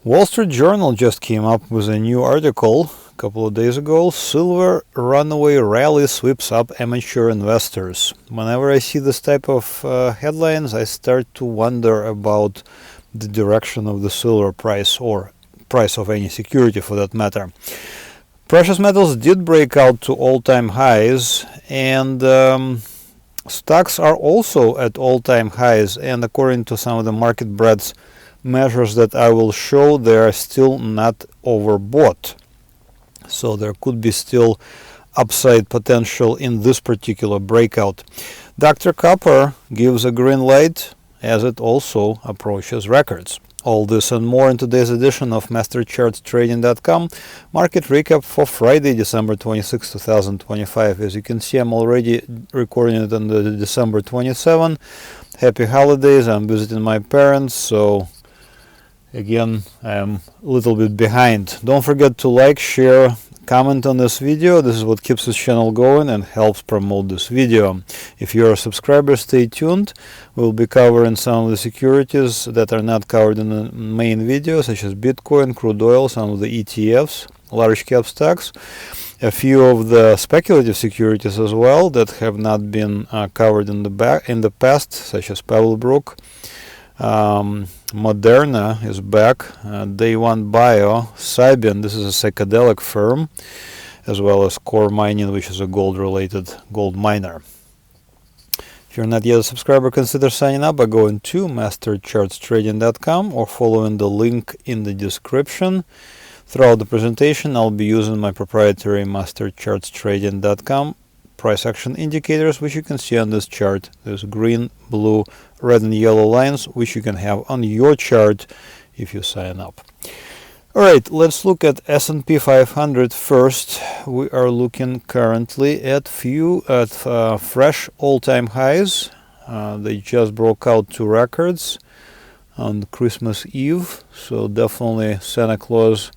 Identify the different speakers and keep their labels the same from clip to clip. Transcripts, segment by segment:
Speaker 1: Wall Street Journal just came up with a new article a couple of days ago. Silver runaway rally sweeps up amateur investors. Whenever I see this type of headlines, I start to wonder about the direction of the silver price, or price of any security for that matter. Precious metals did break out to all-time highs, and stocks are also at all-time highs, and according to some of the market breadth measures that I will show, they are still not overbought. So there could be still upside potential in this particular breakout. Dr. Copper gives a green light as it also approaches records. All this and more in today's edition of MasterChartsTrading.com market recap for Friday, December 26, 2025. As you can see, I'm already recording it on the December 27. Happy holidays. I'm visiting my parents, so again, I'm a little bit behind. Don't forget to like, share, comment on this video. This is what keeps this channel going and helps promote this video. If you're a subscriber, stay tuned. We'll be covering some of the securities that are not covered in the main video, such as Bitcoin, crude oil, some of the ETFs, large cap stocks, a few of the speculative securities as well that have not been covered in the past, such as Pebblebrook. Moderna is back, Day One Bio, Cybin, this is a psychedelic firm, as well as Coeur Mining, which is a gold-related gold miner. If you're not yet a subscriber, consider signing up by going to MasterChartsTrading.com or following the link in the description. Throughout the presentation, I'll be using my proprietary MasterChartsTrading.com price action indicators, which you can see on this chart. There's green, blue, red and yellow lines, which you can have on your chart if you sign up. Alright, let's look at S&P 500 first. We are looking currently at fresh all-time highs. They just broke out to records on Christmas Eve, so definitely Santa Claus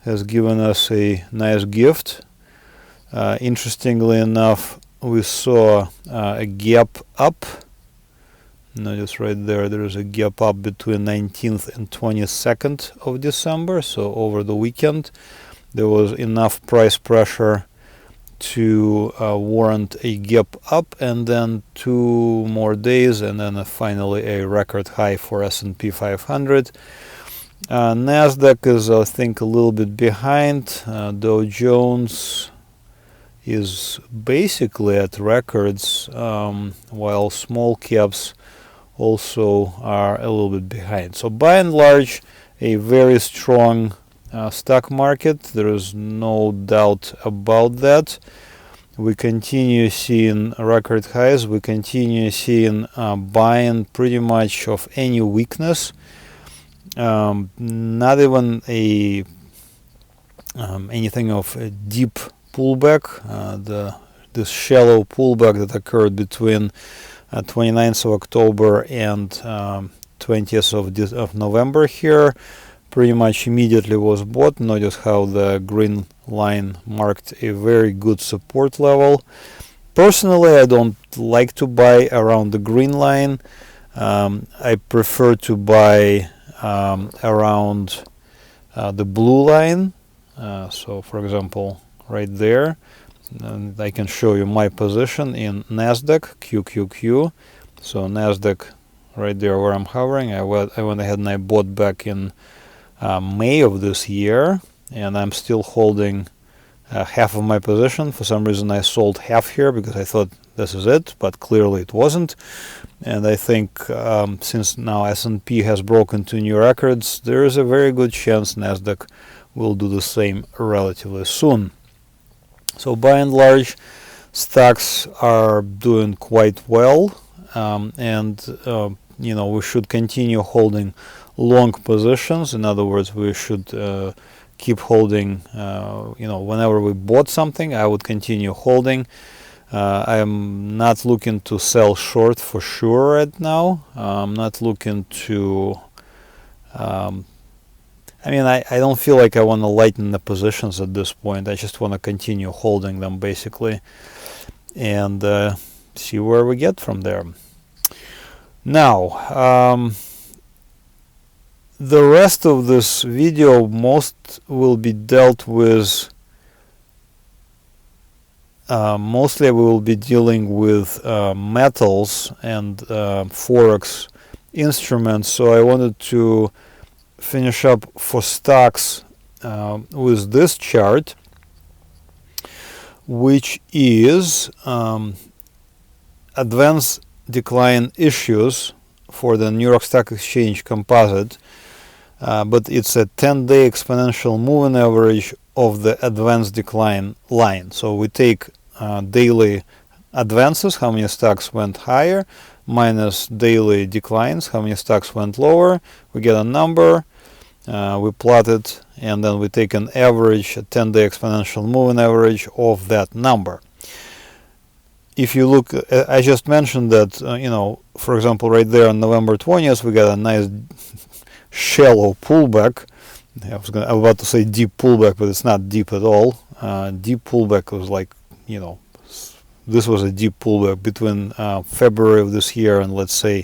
Speaker 1: has given us a nice gift. Interestingly enough, we saw a gap up. Notice right there is a gap up between 19th and 22nd of December. So over the weekend, there was enough price pressure to warrant a gap up, and then 2 more days, and then finally a record high for S&P 500. Nasdaq is, I think, a little bit behind. Dow Jones is basically at records, while small caps also are a little bit behind. So by and large, a very strong stock market. There is no doubt about that. We continue seeing record highs. We continue seeing buying pretty much of any weakness. Not even anything of a deep pullback. This shallow pullback that occurred between 29th of October and 20th of November here pretty much immediately was bought. Notice how the green line marked a very good support level. Personally, I don't like to buy around the green line. I prefer to buy around the blue line. So for example, right there, and I can show you my position in Nasdaq QQQ. So Nasdaq right there where I'm hovering, I went ahead and I bought back in May of this year, and I'm still holding half of my position. For some reason I sold half here because I thought this is it, but clearly it wasn't. And I think since now S&P has broken 2 new records, there is a very good chance Nasdaq will do the same relatively soon. So by and large, stocks are doing quite well, and we should continue holding long positions. In other words, we should keep holding. Whenever we bought something, I would continue holding. I am not looking to sell short for sure right now. I'm not looking to. I don't feel like I want to lighten the positions at this point. I just want to continue holding them basically, and see where we get from there. Now, The rest of this video most will be dealt with, mostly we will be dealing with metals and forex instruments. So I wanted to finish up for stocks with this chart, which is advanced decline issues for the New York Stock Exchange Composite, but it's a 10-day exponential moving average of the advanced decline line. So we take daily advances, how many stocks went higher, minus daily declines, how many stocks went lower. We get a number, we plot it, and then we take an average, a 10-day exponential moving average of that number. If you look, I just mentioned that, for example, right there on November 20th, we got a nice shallow pullback. I was about to say deep pullback, but it's not deep at all. Deep pullback was like, this was a deep pullback between February of this year and, let's say,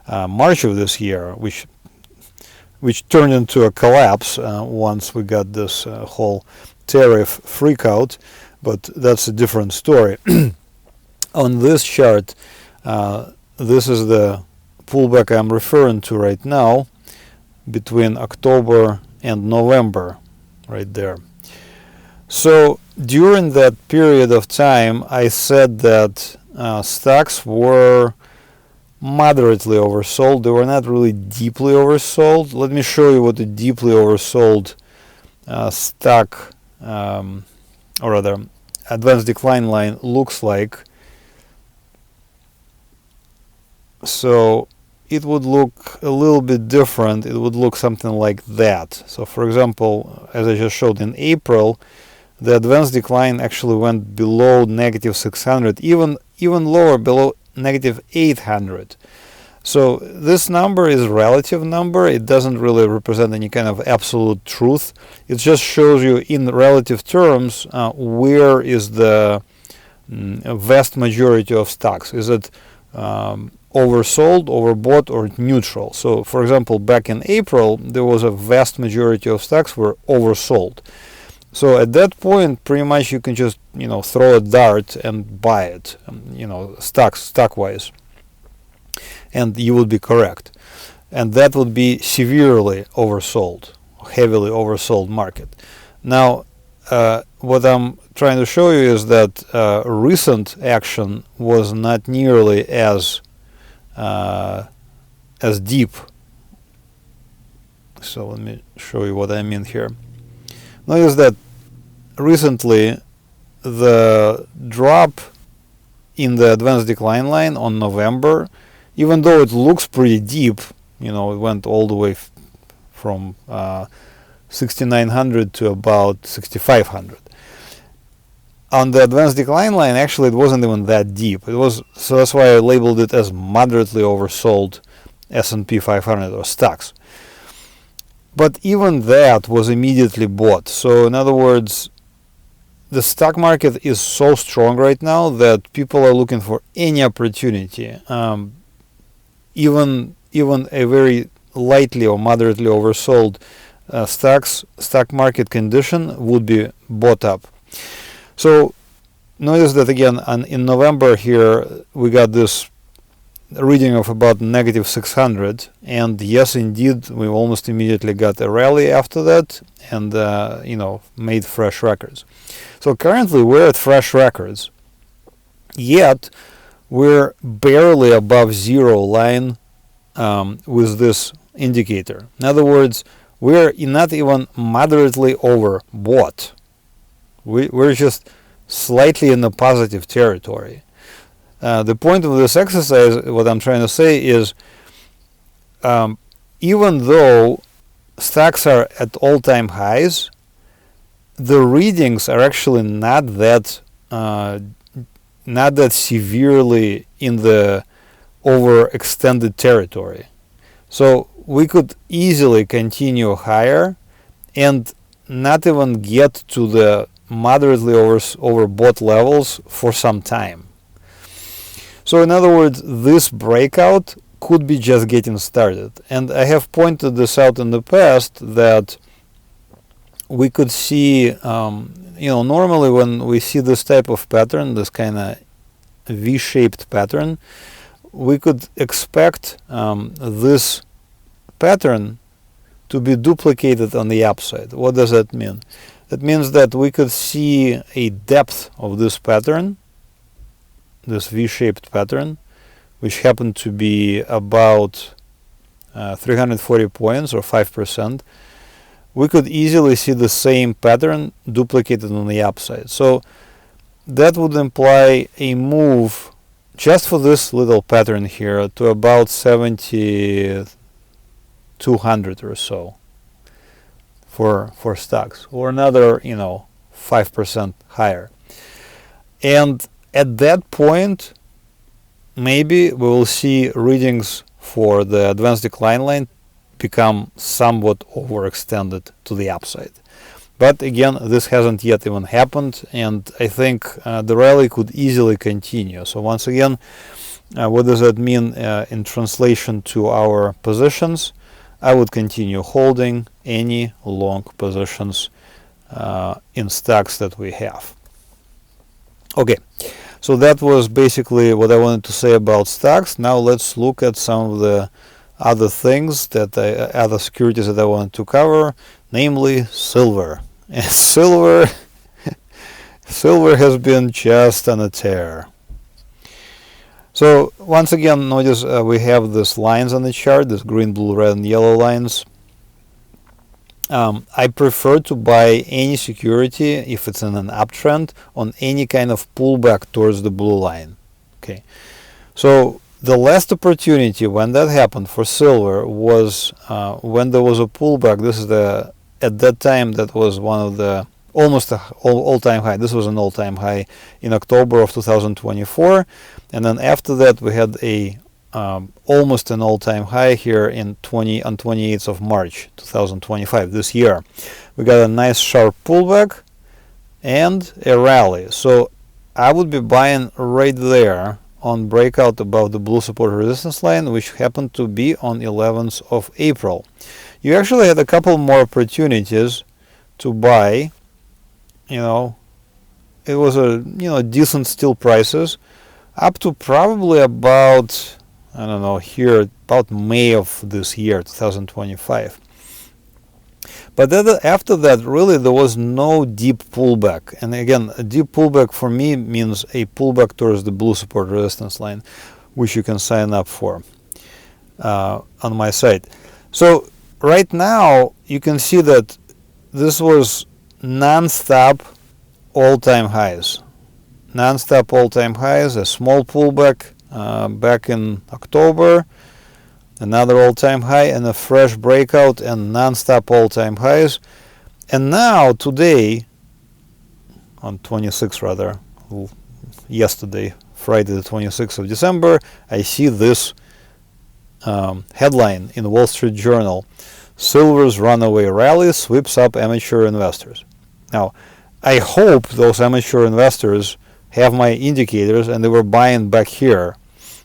Speaker 1: March of this year, which turned into a collapse once we got this whole tariff freakout, but that's a different story. On this chart, this is the pullback I'm referring to right now between October and November, right there. So during that period of time, I said that stocks were moderately oversold. They were not really deeply oversold. Let me show you what a deeply oversold stock, or rather advanced decline line looks like. So it would look a little bit different. It would look something like that. So for example, as I just showed in April, the advanced decline actually went below negative 600, even lower, below negative 800. So this number is a relative number. It doesn't really represent any kind of absolute truth. It just shows you in relative terms where is the vast majority of stocks. Is it oversold, overbought, or neutral? So for example, back in April, there was a vast majority of stocks were oversold. So at that point, pretty much you can just throw a dart and buy it, stock-wise, and you would be correct. And that would be severely oversold, heavily oversold market. Now, what I'm trying to show you is that recent action was not nearly as deep. So let me show you what I mean here. Notice that recently the drop in the advanced decline line on November, even though it looks pretty deep, it went all the way from 6,900 to about 6,500. On the advanced decline line, actually, it wasn't even that deep. So that's why I labeled it as moderately oversold S&P 500 or stocks. But even that was immediately bought. So in other words, the stock market is so strong right now that people are looking for any opportunity. Even a very lightly or moderately oversold stock market condition would be bought up. So notice that again in November here we got this reading of about negative 600, and yes, indeed, we almost immediately got a rally after that, and made fresh records. So currently we're at fresh records, yet we're barely above zero line with this indicator. In other words, we're not even moderately overbought. We're just slightly in the positive territory. The point of this exercise, what I'm trying to say is, even though stocks are at all-time highs, the readings are actually not that severely in the overextended territory. So we could easily continue higher and not even get to the moderately overbought levels for some time. So in other words, this breakout could be just getting started. And I have pointed this out in the past that we could see, normally when we see this type of pattern, this kind of V-shaped pattern, we could expect this pattern to be duplicated on the upside. What does that mean? That means that we could see a depth of this pattern, this V-shaped pattern, which happened to be about 340 points or 5%. We could easily see the same pattern duplicated on the upside. So that would imply a move just for this little pattern here to about 7,200 or so for stocks, or another 5% higher. And at that point, maybe we will see readings for the advanced decline line become somewhat overextended to the upside. But again, this hasn't yet even happened, and I think the rally could easily continue. So once again, what does that mean in translation to our positions? I would continue holding any long positions in stocks that we have. Okay, so that was basically what I wanted to say about stocks. Now let's look at some of the other things other securities that I wanted to cover, namely silver. And silver has been just on a tear. So once again, notice we have these lines on the chart, this green, blue, red, and yellow lines. I prefer to buy any security if it's in an uptrend on any kind of pullback towards the blue line. Okay, so the last opportunity when that happened for silver was when there was a pullback. This is at that time that was one of the almost an all-time high. This was an all-time high in October of 2024, and then after that we had a almost an all-time high here on 28th of March 2025 this year. We got a nice sharp pullback and a rally. So I would be buying right there on breakout above the blue support resistance line, which happened to be on 11th of April. You actually had a couple more opportunities to buy. It was a decent still prices up to probably about, I don't know, here about May of this year 2025. But after that, really there was no deep pullback. And again, a deep pullback for me means a pullback towards the blue support resistance line, which you can sign up for on my site. So right now you can see that this was non-stop all-time highs. Non-stop all-time highs, a small pullback back in October, another all-time high, and a fresh breakout and non-stop all-time highs. And now today, on 26th rather, yesterday, Friday the 26th of December, I see this headline in Wall Street Journal: Silver's runaway rally sweeps up amateur investors. Now, I hope those amateur investors have my indicators and they were buying back here,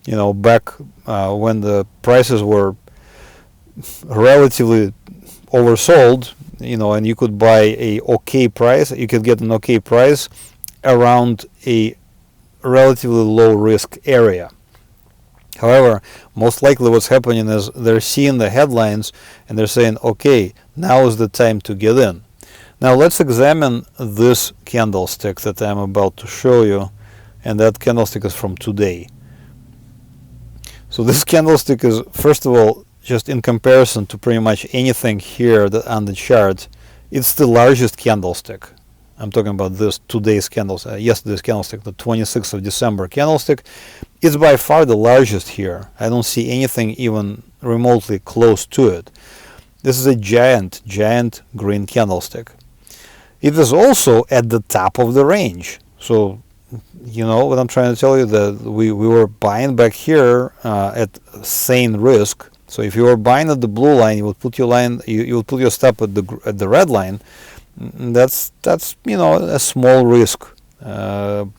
Speaker 1: back when the prices were relatively oversold, and you could buy a okay price. You could get an okay price around a relatively low risk area. However, most likely what's happening is they're seeing the headlines and they're saying, okay, now is the time to get in. Now let's examine this candlestick that I'm about to show you, and that candlestick is from today. So this candlestick is, first of all, just in comparison to pretty much anything here on the chart, it's the largest candlestick. I'm talking about this today's candlestick, yesterday's candlestick, the 26th of December candlestick. It's by far the largest here. I don't see anything even remotely close to it. This is a giant green candlestick. It is also at the top of the range. So, what I'm trying to tell you, that we were buying back here at sane risk. So if you were buying at the blue line, you would put your line, you would put your stop at the red line. That's a small risk to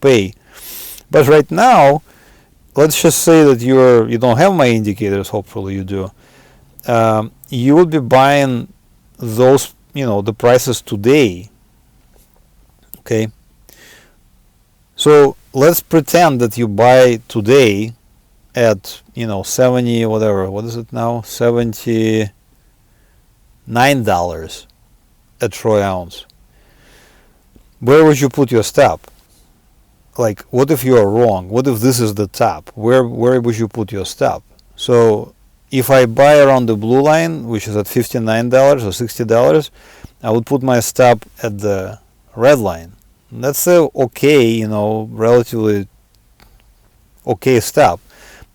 Speaker 1: pay. But right now, let's just say that you don't have my indicators. Hopefully you do. You would be buying those, the prices today. Okay. So let's pretend that you buy today at 70, whatever. What is it now? $79 a troy ounce. Where would you put your stop? Like, what if you are wrong? What if this is the top? Where would you put your stop? So if I buy around the blue line, which is at $59 or $60, I would put my stop at the red line. That's a okay, relatively okay stop.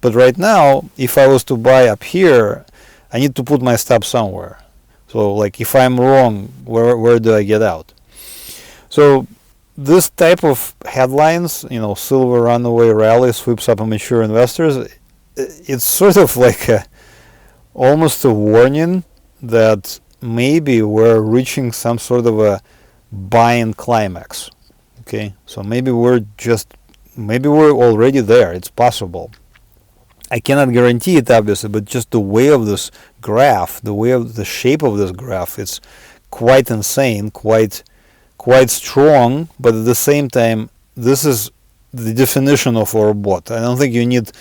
Speaker 1: But right now, if I was to buy up here, I need to put my stop somewhere. So like if I'm wrong, where do I get out? So this type of headlines, silver runaway rally sweeps up mature investors, it's sort of like almost a warning that maybe we're reaching some sort of a buying climax. Okay, so maybe we're already there. It's possible. I cannot guarantee it, obviously, but just the way of this graph, the way of the shape of this graph, it's quite insane, quite strong. But at the same time, this is the definition of overbought. I don't think you need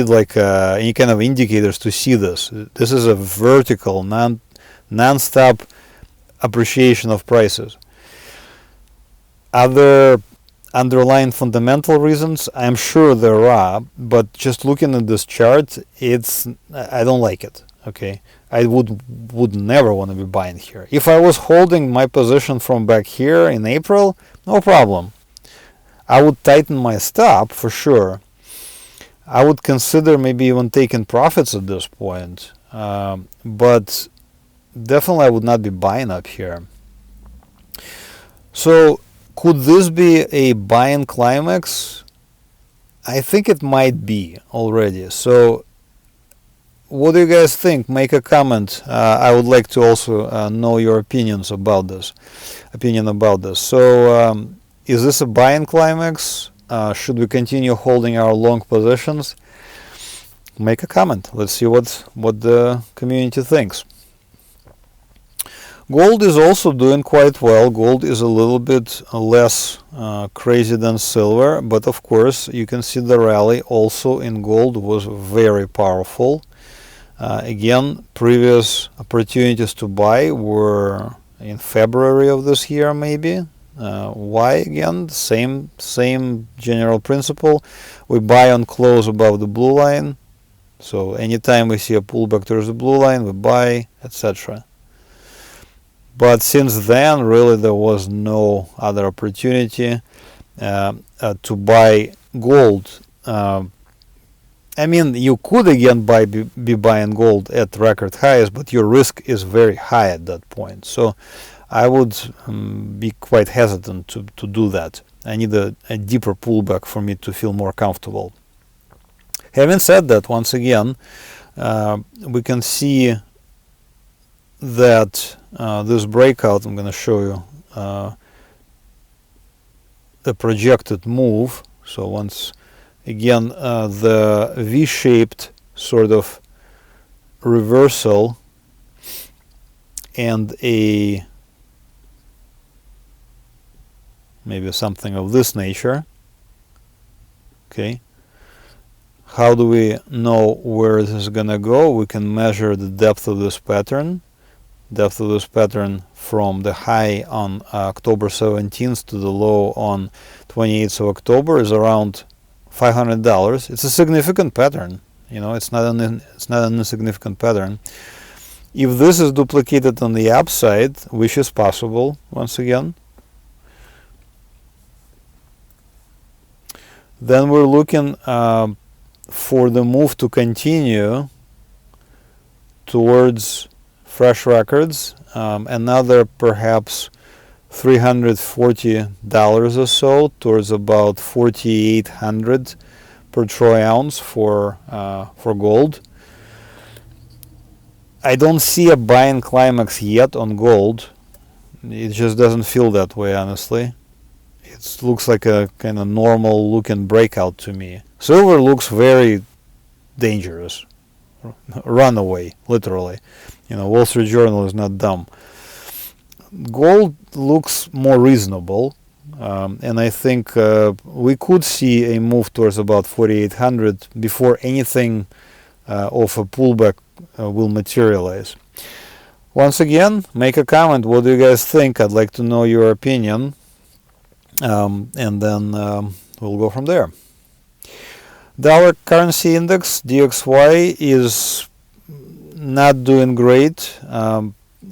Speaker 1: like any kind of indicators to see this. This is a vertical, non-stop appreciation of prices. Other underlying fundamental reasons, I'm sure there are, but just looking at this chart, I don't like it. Okay, I would never want to be buying here. If I was holding my position from back here in April, no problem. I would tighten my stop for sure. I would consider maybe even taking profits at this point, but definitely I would not be buying up here. So could this be a buying climax? I think it might be already. So what do you guys think? Make a comment. I would like to also know your opinions about this. So is this a buying climax? Should we continue holding our long positions? Make a comment. Let's see what the community thinks. Gold is also doing quite well. Gold is a little bit less crazy than silver, but of course you can see the rally also in gold was very powerful. Again, previous opportunities to buy were in February of this year, maybe. Why again? Same general principle. We buy on close above the blue line. So anytime we see a pullback towards the blue line, we buy, etc. But since then, really, there was no other opportunity to buy gold. I mean, you could again be buying gold at record highs, but your risk is very high at that point. So I would be quite hesitant to do that. I need a deeper pullback for me to feel more comfortable. Having said that, once again, we can see that this breakout, I'm going to show you the projected move. So once again, the V-shaped sort of reversal and maybe something of this nature. Okay. How do we know where this is going to go? We can measure the depth of this pattern. Depth of this pattern from the high on October 17th to the low on 28th of October is around $500. It's a significant pattern. It's not an insignificant pattern. If this is duplicated on the upside, which is possible, once again, then we're looking for the move to continue towards fresh records, another perhaps $340 or so, towards about 4,800 per troy ounce for gold. I don't see a buying climax yet on gold. It just doesn't feel that way, honestly. It looks like a kind of normal looking breakout to me. Silver looks very dangerous. Runaway, literally. Wall Street Journal is not dumb. Gold looks more reasonable, and I think we could see a move towards about 4,800 before anything of a pullback will materialize. Once again, make a comment. What do you guys think? I'd like to know your opinion, and then we'll go from there. Dollar currency index, DXY, is not doing great.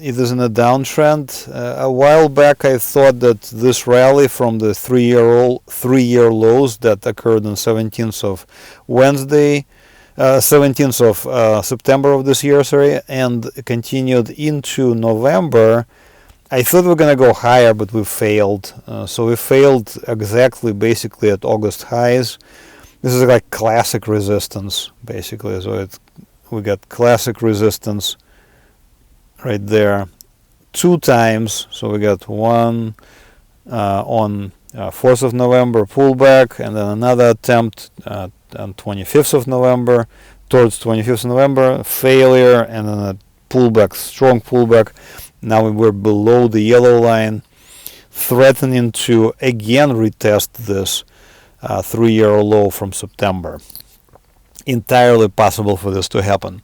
Speaker 1: It is in a downtrend. A while back I thought that this rally from the three-year lows that occurred on 17th of Wednesday, 17th of September of this year, and continued into November, I thought we were going to go higher, but we failed. So we failed exactly basically at August highs. This is like classic resistance, basically. So we got classic resistance right there 2 times. So we got one on 4th of November pullback, and then another attempt on 25th of November, towards 25th of November, failure, and then a pullback, strong pullback. Now we're below the yellow line, threatening to again retest this 3-year low from September. Entirely possible for this to happen.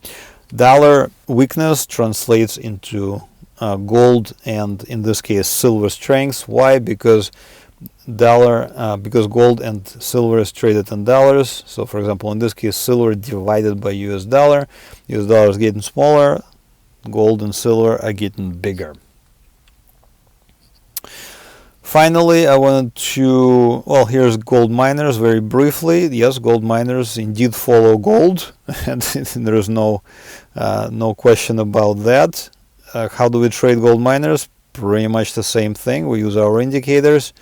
Speaker 1: Dollar weakness translates into gold and, in this case, silver strength. Why? Because gold and silver is traded in dollars. So, for example, in this case, silver divided by US dollar. US dollar is getting smaller. Gold and silver are getting bigger. Finally, I wanted to, here's gold miners very briefly. Yes, gold miners indeed follow gold, and there is no question about that. How do we trade gold miners? Pretty much the same thing. We use our indicators.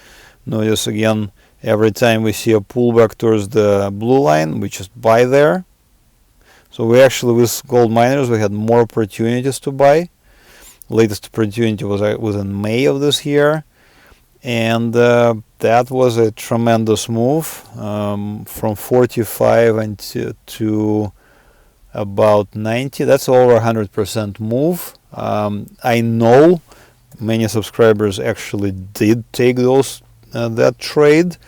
Speaker 1: Notice again, every time we see a pullback towards the blue line, we just buy there. So we actually, with gold miners, we had more opportunities to buy. Latest opportunity was in May of this year. And that was a tremendous move from 45 and to about 90. That's over 100% move. I know many subscribers actually did take that trade.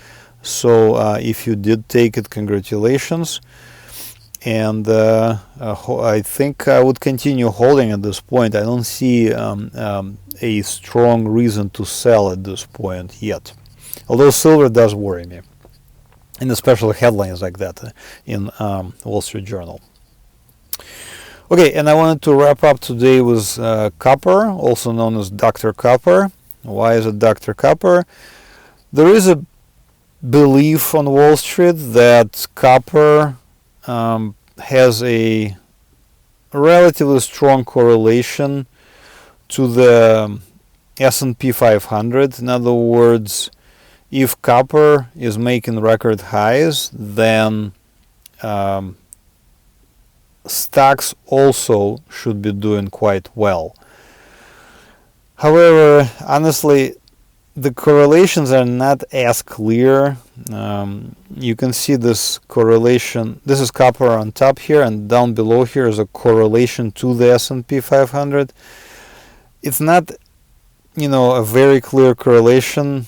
Speaker 1: So if you did take it, congratulations. And I think I would continue holding at this point. I don't see a strong reason to sell at this point yet. Although silver does worry me, and especially headlines like that in Wall Street Journal. Okay, and I wanted to wrap up today with copper, also known as Dr. Copper. Why is it Dr. Copper? There is a belief on Wall Street that copper has a relatively strong correlation to the S&P 500. In other words, if copper is making record highs, then stocks also should be doing quite well. However, honestly, the correlations are not as clear. You can see this correlation. This is copper on top here, and down below here is a correlation to the S&P 500. It's not, a very clear correlation.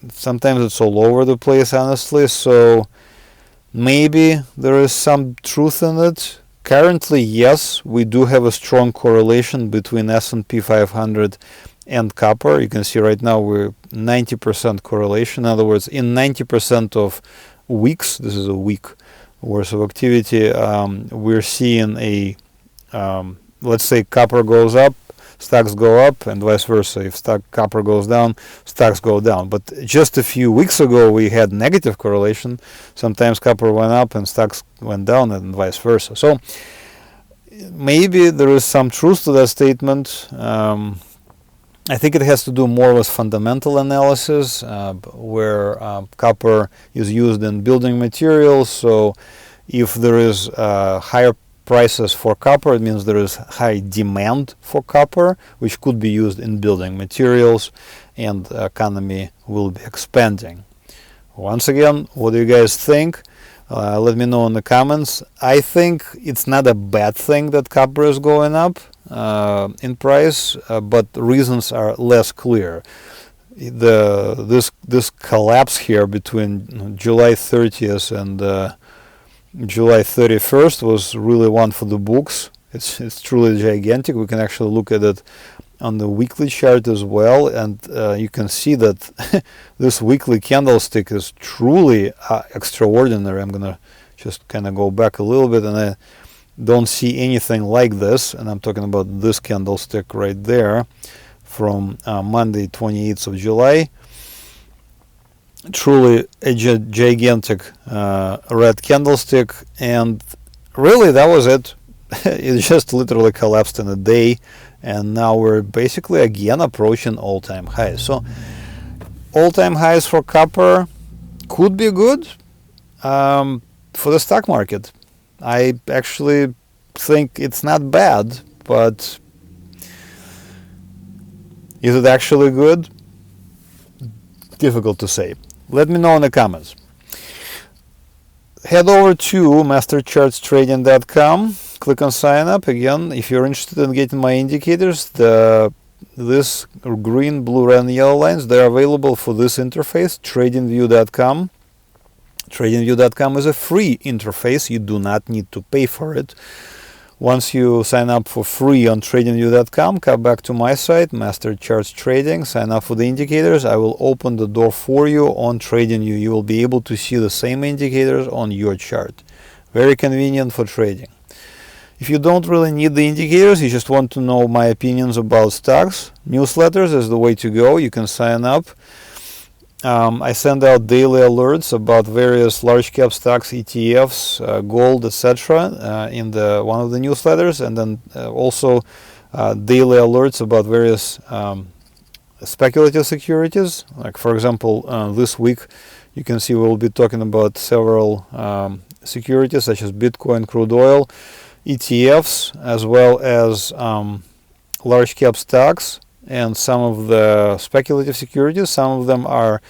Speaker 1: Sometimes it's all over the place, honestly. So maybe there is some truth in it. Currently, yes, we do have a strong correlation between S&P 500 and copper. You can see right now we're 90% correlation. In other words, in 90% of weeks, this is a week worth of activity, we're seeing a, let's say copper goes up, stocks go up, and vice versa. If copper goes down, stocks go down. But just a few weeks ago, we had negative correlation. Sometimes copper went up and stocks went down, and vice versa. So maybe there is some truth to that statement. I think it has to do more with fundamental analysis, where copper is used in building materials. So if there is higher prices for copper, it means there is high demand for copper, which could be used in building materials, and the economy will be expanding. Once again, what do you guys think? Let me know in the comments. I think it's not a bad thing that copper is going up in price, but reasons are less clear. This collapse here between July 30th and July 31st was really one for the books. It's truly gigantic. We can actually look at it on the weekly chart as well, and you can see that this weekly candlestick is truly extraordinary. I'm gonna just kind of go back a little bit, and I don't see anything like this, and I'm talking about this candlestick right there from Monday 28th of July. Truly a gigantic red candlestick, and really that was it. It just literally collapsed in a day, and now we're basically again approaching all-time highs. So all-time highs for copper could be good for the stock market. I actually think it's not bad, but is it actually good? Difficult to say. Let me know in the comments. Head over to MasterChartsTrading.com. Click on sign up. Again, if you're interested in getting my indicators, this green, blue, red, and yellow lines, they're available for this interface, TradingView.com. TradingView.com is a free interface. You do not need to pay for it. Once you sign up for free on TradingView.com, come back to my site, Master Charts Trading, sign up for the indicators. I will open the door for you on TradingView. You will be able to see the same indicators on your chart. Very convenient for trading. If you don't really need the indicators, you just want to know my opinions about stocks, newsletters is the way to go. You can sign up. I send out daily alerts about various large cap stocks, ETFs, gold, etc. In one of the newsletters, and then also daily alerts about various speculative securities. Like for example, this week you can see we'll be talking about several securities such as Bitcoin, Crude Oil, ETFs, as well as large cap stocks and some of the speculative securities. Some of them are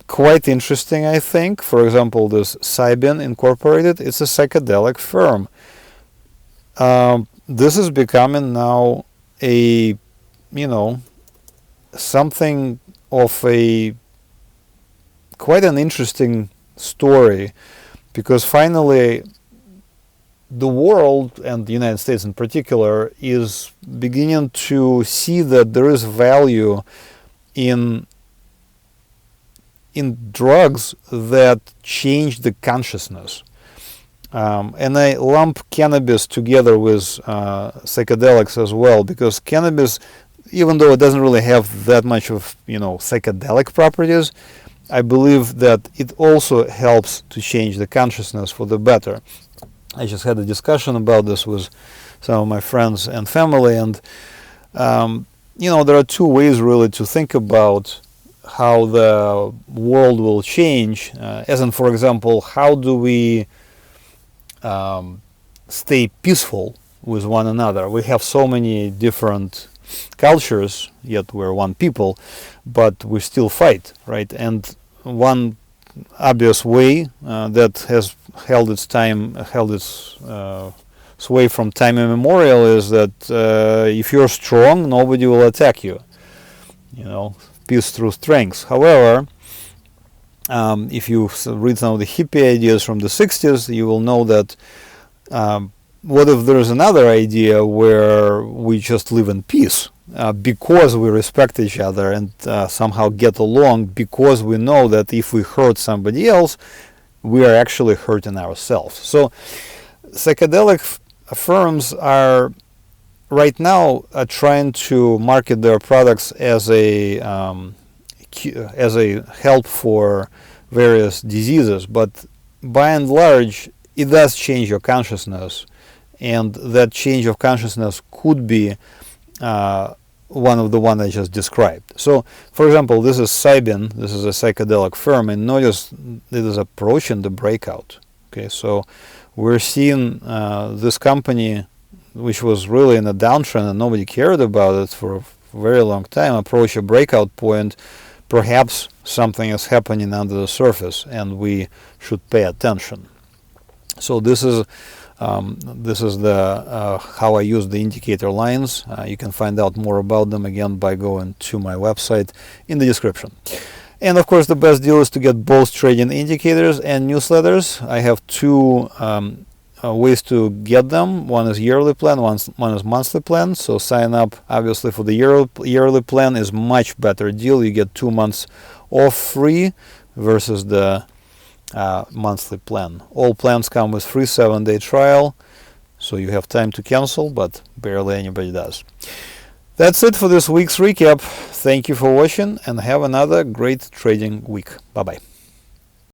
Speaker 1: quite interesting, I think. For example, this Cybin Incorporated, it's a psychedelic firm. This is becoming now a, something of a quite an interesting story, because finally the world, and the United States in particular, is beginning to see that there is value in drugs that change the consciousness. And I lump cannabis together with psychedelics as well, because cannabis, even though it doesn't really have that much of psychedelic properties, I believe that it also helps to change the consciousness for the better. I just had a discussion about this with some of my friends and family, and there are two ways really to think about how the world will change. As in, for example, how do we stay peaceful with one another? We have so many different cultures, yet we're one people, but we still fight, right? And one obvious way that has held its sway from time immemorial is that if you're strong, nobody will attack you. Peace through strength. However, if you read some of the hippie ideas from the 60s, you will know that what if there's another idea where we just live in peace because we respect each other and somehow get along, because we know that if we hurt somebody else, we are actually hurting ourselves. So psychedelic firms are right now trying to market their products as a help for various diseases, but by and large it does change your consciousness, and that change of consciousness could be one of the one I just described. So, for example, this is Cybin. This is a psychedelic firm, and notice it is approaching the breakout. Okay, so we're seeing this company, which was really in a downtrend and nobody cared about it for a very long time, approach a breakout point. Perhaps something is happening under the surface, and we should pay attention. So this is the how I use the indicator lines. You can find out more about them again by going to my website in the description. And of course, the best deal is to get both trading indicators and newsletters. I have two ways to get them. One is yearly plan, one is monthly plan. So sign up obviously for the yearly plan is much better deal. You get 2 months off free versus the monthly plan. All plans come with free 7-day trial, so you have time to cancel, but barely anybody does. That's it for this week's recap. Thank you for watching and have another great trading week. Bye bye.